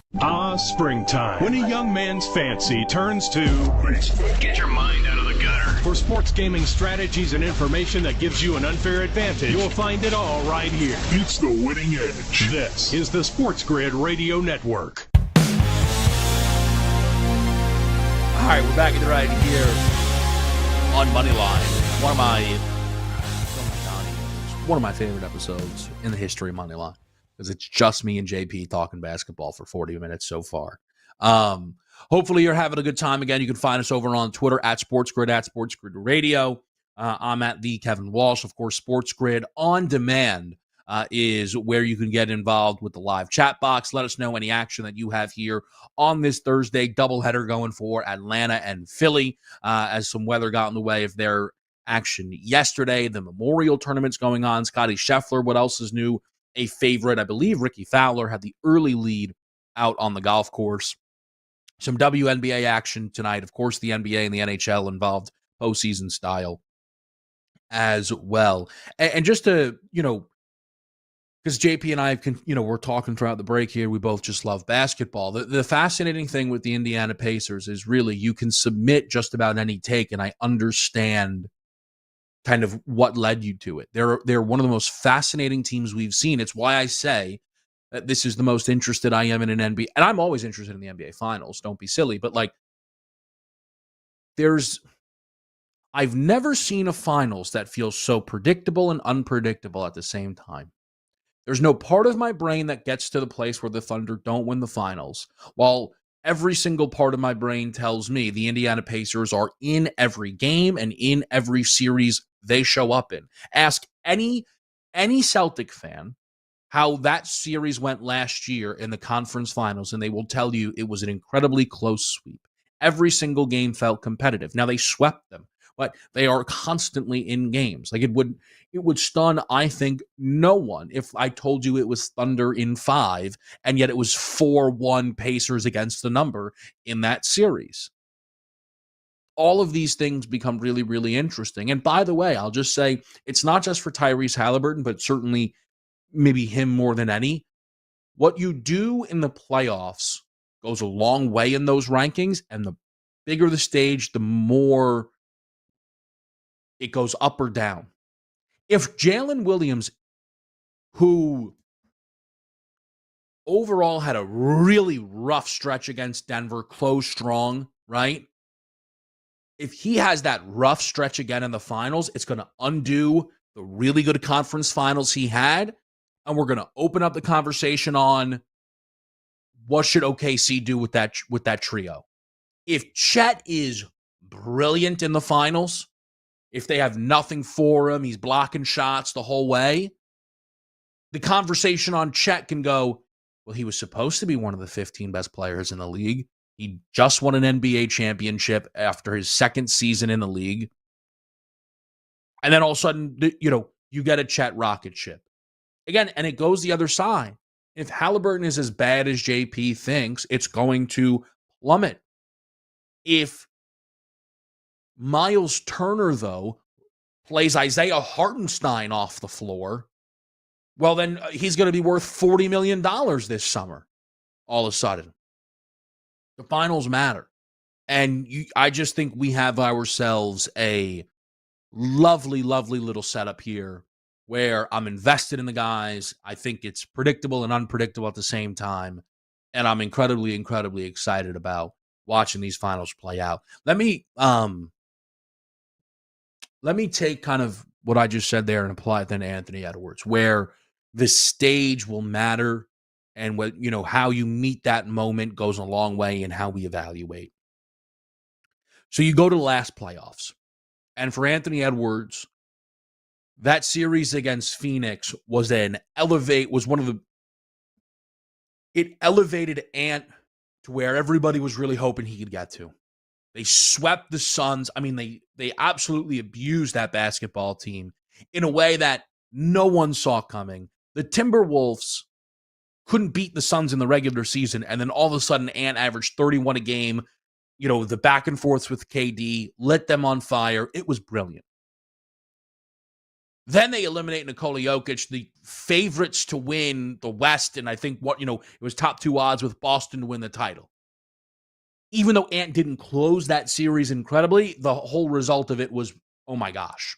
[SPEAKER 7] Springtime. When a young man's fancy turns to...
[SPEAKER 8] Get your mind out of the gutter.
[SPEAKER 7] For sports gaming strategies and information that gives you an unfair advantage, you'll find it all right here.
[SPEAKER 19] It's the winning edge.
[SPEAKER 7] This is the Sports Grid Radio Network.
[SPEAKER 12] All right, we're back in the right here on Moneyline. One of my favorite episodes in the history of Moneyline. Because it's just me and JP talking basketball for 40 minutes so far. Hopefully you're having a good time. Again, you can find us over on Twitter at SportsGrid Radio. I'm at the Kevin Walsh. Of course, Sports Grid On Demand is where you can get involved with the live chat box. Let us know any action that you have here on this Thursday doubleheader going for Atlanta and Philly as some weather got in the way of their action yesterday. The Memorial Tournament's going on. Scotty Scheffler, what else is new? A favorite. I believe Ricky Fowler had the early lead out on the golf course. Some WNBA action tonight. Of course, the NBA and the NHL involved postseason style as well. And just to, because JP and I have, we're talking throughout the break here. We both just love basketball. The fascinating thing with the Indiana Pacers is really you can submit just about any take, and I understand kind of what led you to it. They're one of the most fascinating teams we've seen. It's why I say that this is the most interested I am in an NBA. And I'm always interested in the NBA Finals. Don't be silly. But I've never seen a finals that feels so predictable and unpredictable at the same time. There's no part of my brain that gets to the place where the Thunder don't win the finals, while every single part of my brain tells me the Indiana Pacers are in every game and in every series they show up in. Ask any Celtic fan how that series went last year in the conference finals, and they will tell you it was an incredibly close sweep. Every single game felt competitive. Now, they swept them, but they are constantly in games. Like, it would stun, I think, no one if I told you it was Thunder in 5, and yet it was 4-1 Pacers against the number in that series. All of these things become really, really interesting. And by the way, I'll just say, it's not just for Tyrese Halliburton, but certainly maybe him more than any. What you do in the playoffs goes a long way in those rankings, and the bigger the stage, the more it goes up or down. If Jalen Williams, who overall had a really rough stretch against Denver, closed strong, right? If he has that rough stretch again in the finals, it's going to undo the really good conference finals he had, and we're going to open up the conversation on what should OKC do with that trio. If Chet is brilliant in the finals, if they have nothing for him, he's blocking shots the whole way, the conversation on Chet can go, well, he was supposed to be one of the 15 best players in the league. He just won an NBA championship after his second season in the league. And then all of a sudden, you get a Chet rocket ship. Again, and it goes the other side. If Halliburton is as bad as JP thinks, it's going to plummet. If Miles Turner, though, plays Isaiah Hartenstein off the floor, well, then he's going to be worth $40 million this summer, all of a sudden. The finals matter. And I just think we have ourselves a lovely, lovely little setup here where I'm invested in the guys. I think it's predictable and unpredictable at the same time. And I'm incredibly, incredibly excited about watching these finals play out. Let me take kind of what I just said there and apply it then to Anthony Edwards, where the stage will matter and what, how you meet that moment goes a long way in how we evaluate. So you go to the last playoffs. And for Anthony Edwards, that series against Phoenix was it elevated Ant to where everybody was really hoping he could get to. They swept the Suns. I mean, they absolutely abused that basketball team in a way that no one saw coming. The Timberwolves couldn't beat the Suns in the regular season, and then all of a sudden Ant averaged 31 a game. The back and forths with KD lit them on fire. It was brilliant. Then they eliminate Nikola Jokic, the favorites to win the West, and I think it was top 2 odds with Boston to win the title. Even though Ant didn't close that series incredibly, the whole result of it was, oh my gosh.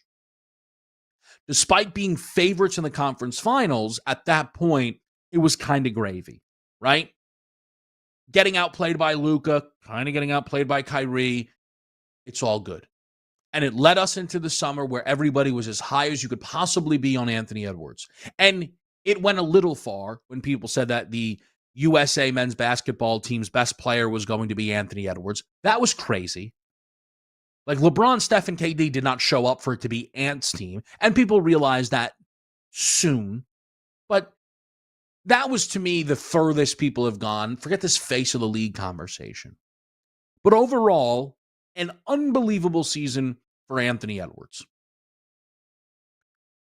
[SPEAKER 12] Despite being favorites in the conference finals, at that point, it was kind of gravy, right? Getting outplayed by Luka, kind of getting outplayed by Kyrie, it's all good. And it led us into the summer where everybody was as high as you could possibly be on Anthony Edwards. And it went a little far when people said that the USA men's basketball team's best player was going to be Anthony Edwards. That was crazy. Like, LeBron, Steph, and KD did not show up for it to be Ant's team. And people realized that soon. But that was, to me, the furthest people have gone. Forget this face of the league conversation. But overall, an unbelievable season for Anthony Edwards.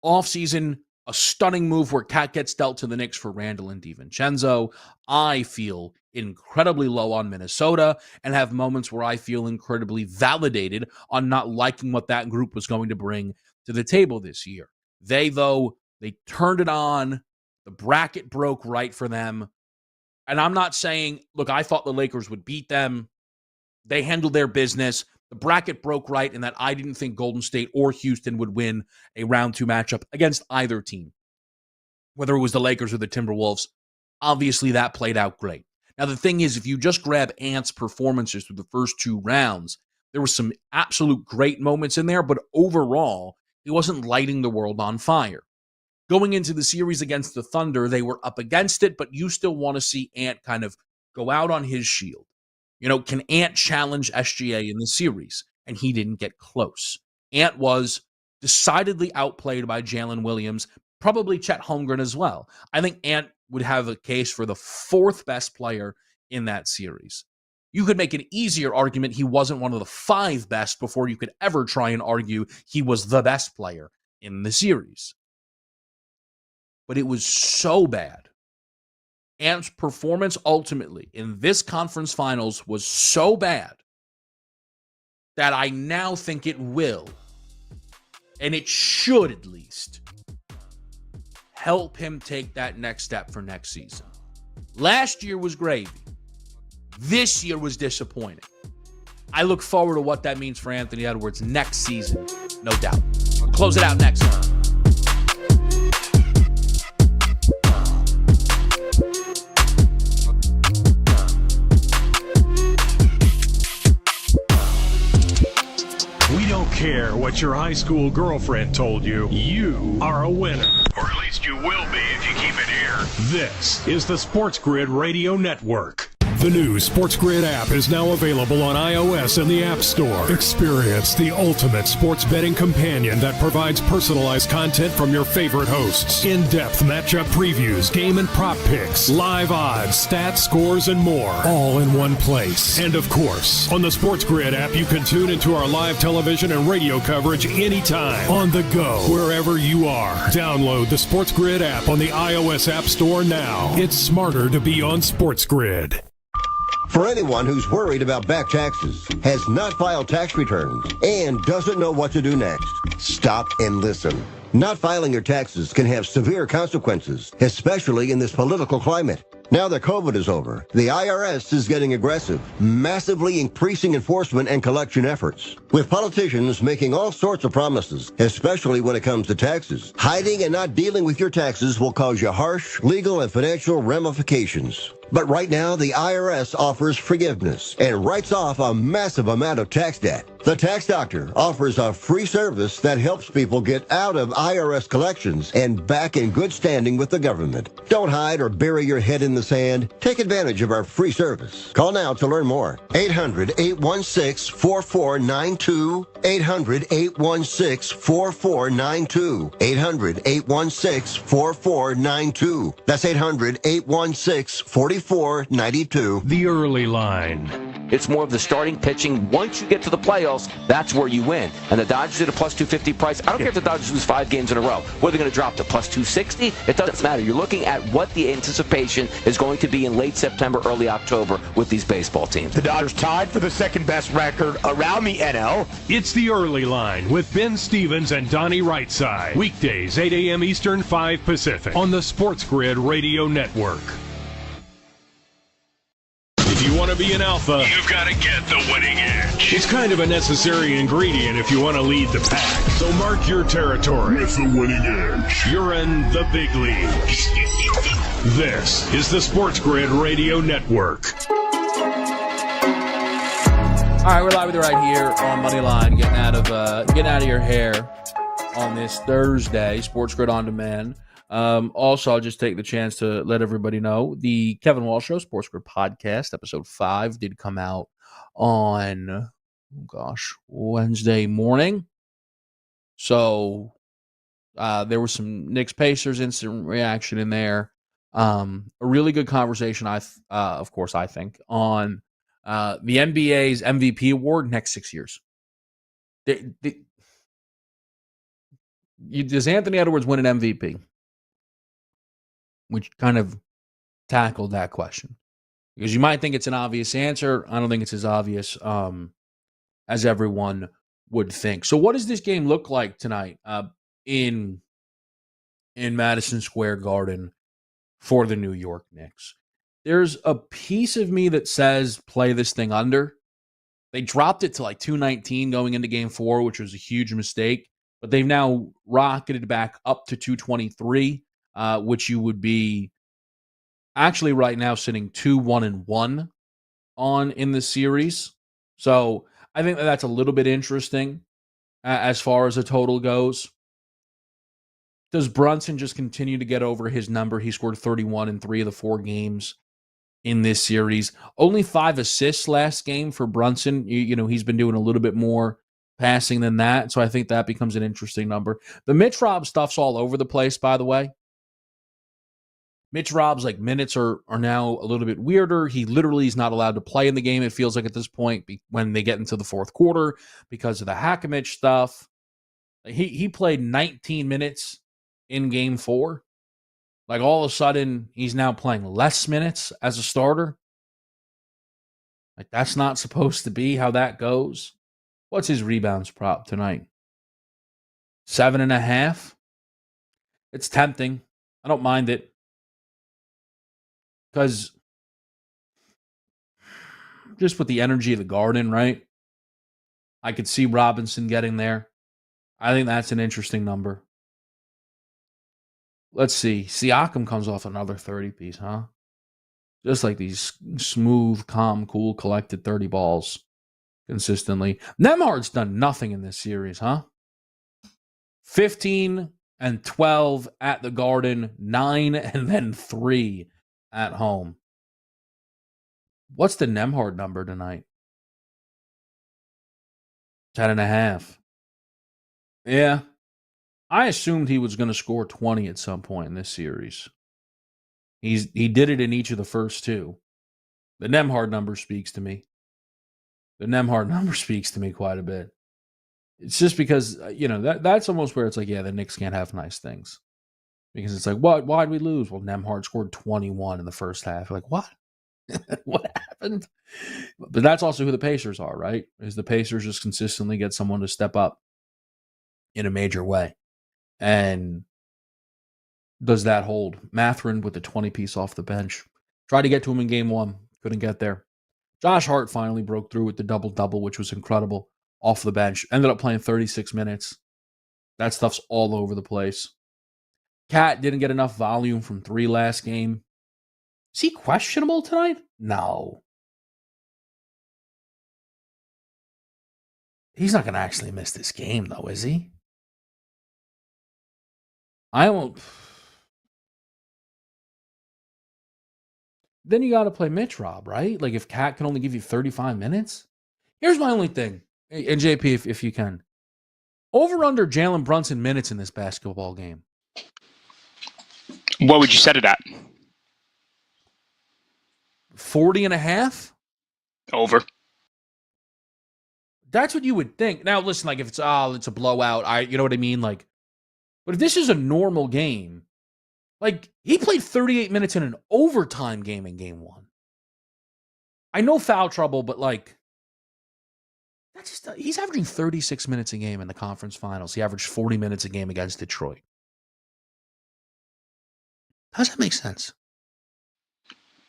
[SPEAKER 12] Offseason, a stunning move where Cat gets dealt to the Knicks for Randall and DiVincenzo. I feel incredibly low on Minnesota and have moments where I feel incredibly validated on not liking what that group was going to bring to the table this year. They turned it on. The bracket broke right for them. And I'm not saying, look, I thought the Lakers would beat them. They handled their business. The bracket broke right in that I didn't think Golden State or Houston would win a round 2 matchup against either team, whether it was the Lakers or the Timberwolves. Obviously, that played out great. Now, the thing is, if you just grab Ant's performances through the first 2 rounds, there were some absolute great moments in there, but overall, he wasn't lighting the world on fire. Going into the series against the Thunder, they were up against it, but you still want to see Ant kind of go out on his shield. Can Ant challenge SGA in the series? And he didn't get close. Ant was decidedly outplayed by Jalen Williams, probably Chet Holmgren as well. I think Ant would have a case for the 4th best player in that series. You could make an easier argument he wasn't one of the 5 best before you could ever try and argue he was the best player in the series. But it was so bad. Ant's performance ultimately in this conference finals was so bad that I now think it will, and it should at least, help him take that next step for next season. Last year was gravy. This year was disappointing. I look forward to what that means for Anthony Edwards next season, no doubt. We'll close it out next time.
[SPEAKER 7] We don't care what your high school girlfriend told you. You are a winner.
[SPEAKER 8] Or at least you will be if you keep it here.
[SPEAKER 7] This is the Sports Grid Radio Network.
[SPEAKER 3] The new Sports Grid app is now available on iOS and the App Store. Experience the ultimate sports betting companion that provides personalized content from your favorite hosts. In-depth matchup previews, game and prop picks, live odds, stats, scores, and more. All in one place. And of course, on the Sports Grid app, you can tune into our live television and radio coverage anytime. On the go, wherever you are. Download the Sports Grid app on the iOS App Store now. It's smarter to be on Sports Grid.
[SPEAKER 6] For anyone who's worried about back taxes, has not filed tax returns, and doesn't know what to do next, stop and listen. Not filing your taxes can have severe consequences, especially in this political climate. Now that COVID is over, the IRS is getting aggressive, massively increasing enforcement and collection efforts. With politicians making all sorts of promises, especially when it comes to taxes, hiding and not dealing with your taxes will cause you harsh legal and financial ramifications. But right now, the IRS offers forgiveness and writes off a massive amount of tax debt. The Tax Doctor offers a free service that helps people get out of IRS collections and back in good standing with the government. Don't hide or bury your head in the sand. Take advantage of our free service. Call now to learn more. 800-816-4492. 800-816-4492. 800-816-4492. That's 800-816-4492.
[SPEAKER 7] The early line.
[SPEAKER 10] It's more of the starting pitching. Once you get to the playoffs, that's where you win. And the Dodgers at a plus 250 price. I don't care if the Dodgers lose 5 games in a row. What are they going to drop to plus 260? It doesn't matter. You're looking at what the anticipation is going to be in late September, early October with these baseball teams.
[SPEAKER 11] The Dodgers tied for the second best record around the NL.
[SPEAKER 7] It's the early line with Ben Stevens and Donnie Rightside. Weekdays, 8 a.m. Eastern, 5 Pacific on the Sports Grid Radio Network. If you want to be an alpha,
[SPEAKER 8] you've got to get the winning edge.
[SPEAKER 7] It's kind of a necessary ingredient if you want to lead the pack. So mark your territory
[SPEAKER 19] with the winning edge.
[SPEAKER 7] You're in the big leagues. This is the Sports Grid Radio Network.
[SPEAKER 12] All right, we're live with you right here on Moneyline, getting out of your hair on this Thursday, Sports Grid On Demand. Also, I'll just take the chance to let everybody know the Kevin Walsh Show Sports Grid Podcast, episode 5, did come out on, Wednesday morning. So there was some Knicks Pacers instant reaction in there. A really good conversation, I think, on the NBA's MVP award next 6 years. Does Anthony Edwards win an MVP? Which kind of tackled that question. Because you might think it's an obvious answer. I don't think it's as obvious as everyone would think. So what does this game look like tonight in Madison Square Garden for the New York Knicks? There's a piece of me that says play this thing under. They dropped it to like 219 going into game 4, which was a huge mistake. But they've now rocketed back up to 223, which you would be actually right now sitting 2-1-1 on in the series. So I think that's a little bit interesting as far as the total goes. Does Brunson just continue to get over his number? He scored 31 in 3 of the 4 games in this series. Only 5 assists last game for Brunson. You know, he's been doing a little bit more passing than that, so I think that becomes an interesting number. The Mitch Rob stuff's all over the place, by the way. Mitch Rob's like minutes are now a little bit weirder. He literally is not allowed to play in the game, it feels like at this point, when they get into the fourth quarter because of the Hackimich stuff. He played 19 minutes in game 4. Like all of a sudden, he's now playing less minutes as a starter. Like that's not supposed to be how that goes. What's his rebounds prop tonight? 7.5. It's tempting. I don't mind it. Because just with the energy of the Garden, right? I could see Robinson getting there. I think that's an interesting number. Let's see. Siakam comes off another 30-piece, huh? Just like these smooth, calm, cool, collected 30 balls consistently. Nembhard's done nothing in this series, huh? 15 and 12 at the Garden, 9 and then 3 at home. What's the Nembhard number tonight? 10.5. Yeah. I assumed he was going to score 20 at some point in this series. He did it in each of the first 2. The Nembhard number speaks to me. The Nembhard number speaks to me quite a bit. It's just because, you know, that's almost where it's like, yeah, the Knicks can't have nice things. Because it's like, what? Why'd we lose? Well, Nembhard scored 21 in the first half. You're like, what? What happened? But that's also who the Pacers are, right? Is the Pacers just consistently get someone to step up in a major way. And does that hold? Mathurin with the 20-piece off the bench. Tried to get to him in game 1. Couldn't get there. Josh Hart finally broke through with the double-double, which was incredible, off the bench. Ended up playing 36 minutes. That stuff's all over the place. Cat didn't get enough volume from 3 last game. Is he questionable tonight? No. He's not going to actually miss this game, though, is he? I won't. Then you got to play Mitch Rob, right? Like if Cat can only give you 35 minutes. Here's my only thing. And JP, if you can. Over under Jalen Brunson minutes in this basketball game.
[SPEAKER 9] What would you set it at?
[SPEAKER 12] 40.5?
[SPEAKER 9] Over.
[SPEAKER 12] That's what you would think. Now, listen, like if it's a blowout, you know what I mean? Like, but if this is a normal game, like he played 38 minutes in an overtime game in game 1. I know foul trouble, but like that's just he's averaging 36 minutes a game in the conference finals. He averaged 40 minutes a game against Detroit. How does that make sense?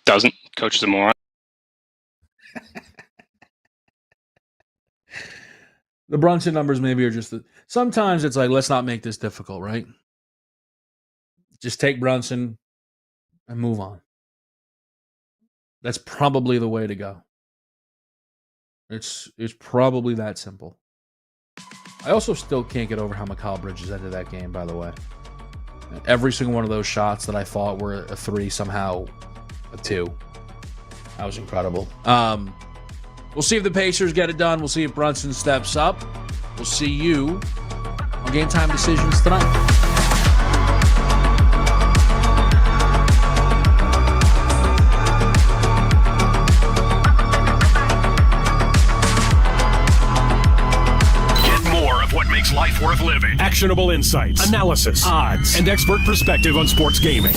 [SPEAKER 9] Doesn't. Coach is a moron.
[SPEAKER 12] The Brunson numbers maybe are just sometimes it's like, let's not make this difficult, right? Just take Brunson and move on. That's probably the way to go. It's probably that simple. I also still can't get over how Mikal Bridges ended that game, by the way. Every single one of those shots that I thought were a 3, somehow a 2. That was incredible. We'll see if the Pacers get it done. We'll see if Brunson steps up. We'll see you on Game Time Decisions tonight.
[SPEAKER 8] Get more of what makes life worth worth living.
[SPEAKER 3] Actionable insights, analysis, odds, and expert perspective on sports gaming.